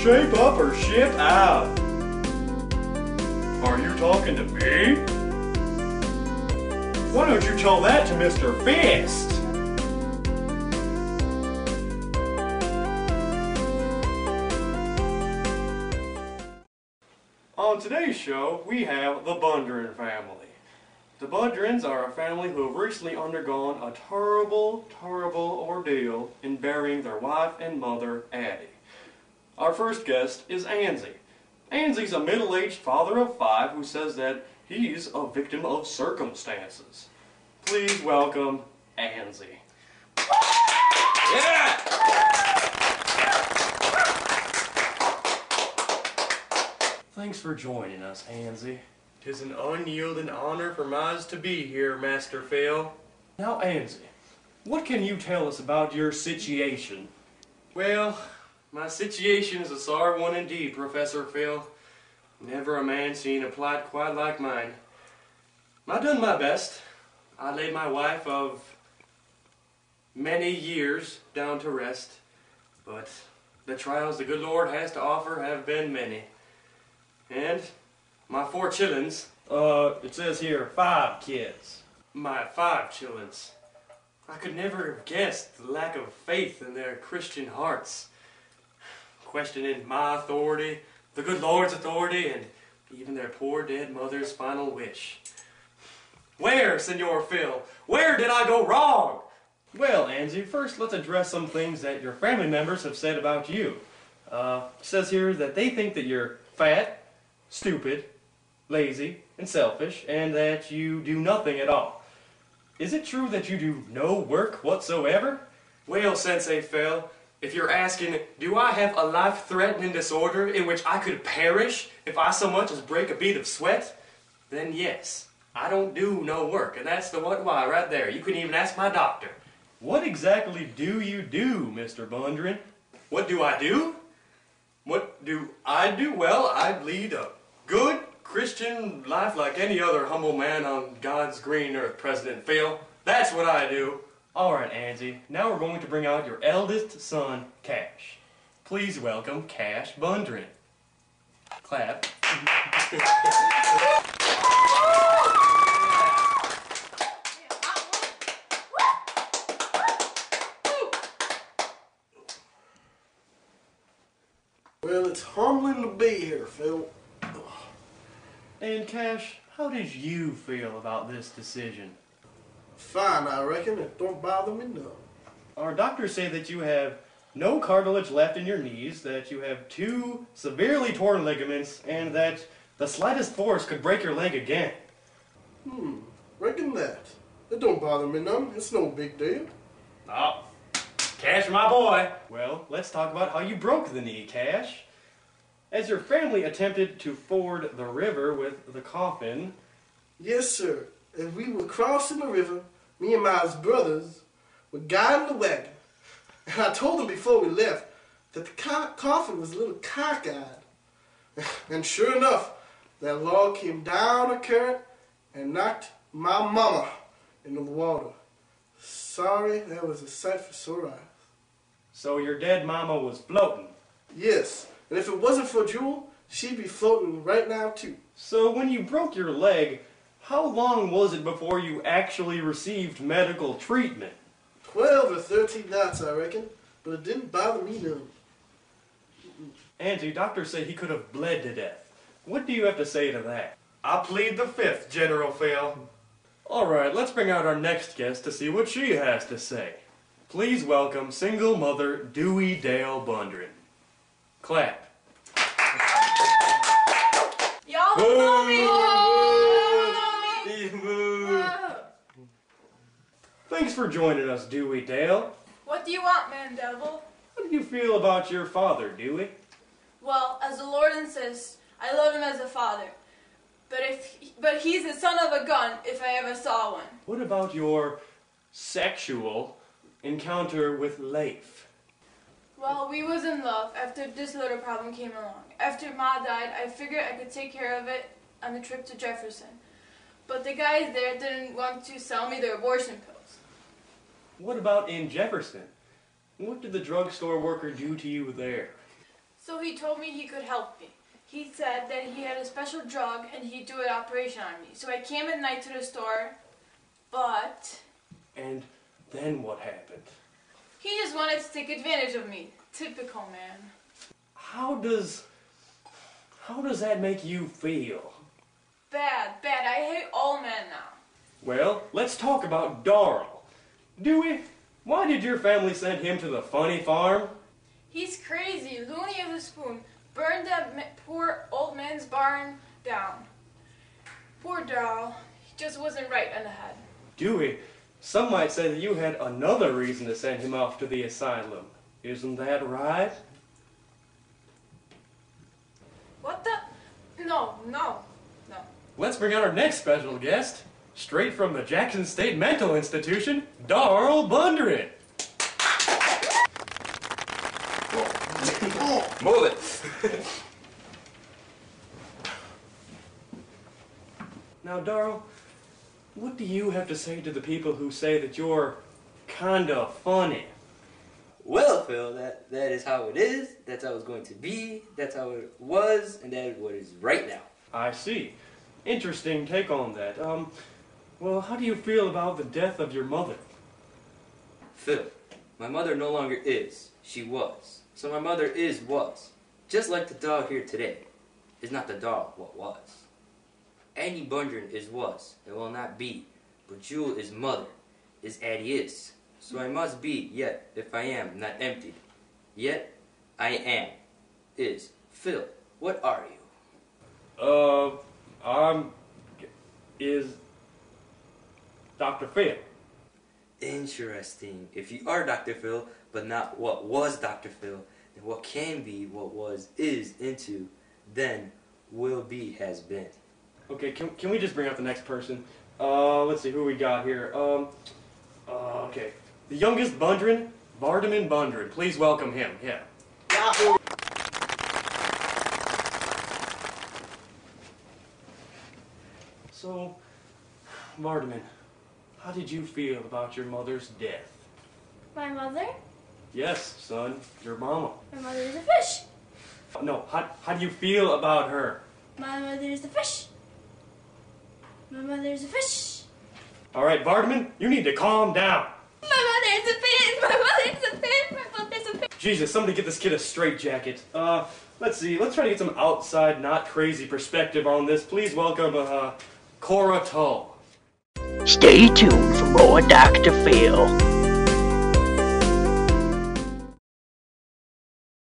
Shape up or ship out. Are you talking to me? Why don't you tell that to Mr. Fist? On today's show, we have the Bundren family. The Bundrens are a family who have recently undergone a terrible, terrible ordeal in burying their wife and mother, Addie. Our first guest is Anzie. Anzie's a middle-aged father of 5 who says that he's a victim of circumstances. Please welcome Anzie. Yeah! Thanks for joining us, Anzie. 'Tis an unyielding honor for mine to be here, Master Phil. Now, Anzie, what can you tell us about your situation? Well, my situation is a sorry one indeed, Professor Phil. Never a man seen a plight quite like mine. I done my best. I laid my wife of many years down to rest, but the trials the good Lord has to offer have been many. And my 4 chillins. It says here 5 kids. My 5 chillins. I could never have guessed the lack of faith in their Christian hearts. Questioning my authority, the good Lord's authority, and even their poor dead mother's final wish. Where, Senor Phil? Where did I go wrong? Well, Anzie, first let's address some things that your family members have said about you. It says here that they think that you're fat, stupid, lazy, and selfish, and that you do nothing at all. Is it true that you do no work whatsoever? Well, Sensei Phil, if you're asking, do I have a life-threatening disorder in which I could perish if I so much as break a bead of sweat? Then yes, I don't do no work, and that's the what why right there. You couldn't even ask my doctor. What exactly do you do, Mr. Bundren? What do I do? What do I do? Well, I lead a good Christian life like any other humble man on God's green earth, President Phil. That's what I do. Alright, Anzie, now we're going to bring out your eldest son, Cash. Please welcome Cash Bundren. Clap. Well, it's humbling to be here, Phil. And Cash, how did you feel about this decision? Fine, I reckon. It don't bother me none. Our doctors say that you have no cartilage left in your knees, that you have 2 severely torn ligaments, and that the slightest force could break your leg again. Reckon that. It don't bother me none. It's no big deal. Oh, Cash, my boy. Well, let's talk about how you broke the knee, Cash. As your family attempted to ford the river with the coffin... Yes, sir. As we were crossing the river, me and my brothers were guiding the wagon. And I told them before we left that the coffin was a little cockeyed. And sure enough, that log came down a current and knocked my mama into the water. Sorry, that was a sight for sore eyes. So your dead mama was floating? Yes, and if it wasn't for Jewel, she'd be floating right now too. So when you broke your leg, how long was it before you actually received medical treatment? 12 or 13 nights, I reckon, but it didn't bother me none. Auntie, doctors say he could have bled to death. What do you have to say to that? I plead the 5th, General Phil. Alright, let's bring out our next guest to see what she has to say. Please welcome single mother Dewey Dale Bundren. Clap. Y'all know me! Thanks for joining us, Dewey Dale. What do you want, man devil? How do you feel about your father, Dewey? Well, as the Lord insists, I love him as a father. But he's the son of a gun, if I ever saw one. What about your sexual encounter with Leif? Well, we was in love after this little problem came along. After Ma died, I figured I could take care of it on the trip to Jefferson. But the guys there didn't want to sell me their abortion pills. What about in Jefferson? What did the drugstore worker do to you there? So he told me he could help me. He said that he had a special drug and he'd do an operation on me. So I came at night to the store, but... And then what happened? He just wanted to take advantage of me. Typical man. How does that make you feel? Bad. I hate all men now. Well, let's talk about Darrell. Dewey, why did your family send him to the funny farm? He's crazy. Looney of the spoon. Burned that poor old man's barn down. Poor Darrell. He just wasn't right in the head. Dewey, some might say that you had another reason to send him off to the asylum. Isn't that right? What the? No. Let's bring out our next special guest. Straight from the Jackson State Mental Institution, Darrell Bundren. Move it. Now, Darrell, what do you have to say to the people who say that you're kinda funny? Well, Phil, that is how it is. That's how it's going to be. That's how it was, and that is what is right now. I see. Interesting take on that. Well, how do you feel about the death of your mother? Phil, my mother no longer is. She was. So my mother was. Just like the dog here today is not the dog what was. Annie Bundren was, and will not be. But Jewel is mother, is Addie is. So I must be, yet, if I am, not emptied. Yet, I am, is. Phil, what are you? Is Dr. Phil. Interesting. If you are Dr. Phil, but not what was Dr. Phil, then what can be, what was, is, into, then, will be, has been. Okay, can we just bring up the next person? Let's see who we got here. Okay. The youngest Bundren, Vardaman Bundren. Please welcome him. Yeah. Yahoo! So, Vardaman, how did you feel about your mother's death? My mother? Yes, son, your mama. My mother is a fish. No, how do you feel about her? My mother is a fish. My mother is a fish. All right, Vardaman, you need to calm down. My mother is a fish. My mother is a fish. My mother is a fish. Jesus, somebody get this kid a straitjacket. Let's see, let's try to get some outside, not crazy perspective on this. Please welcome, Cora Tull. Stay tuned for more Dr. Phil.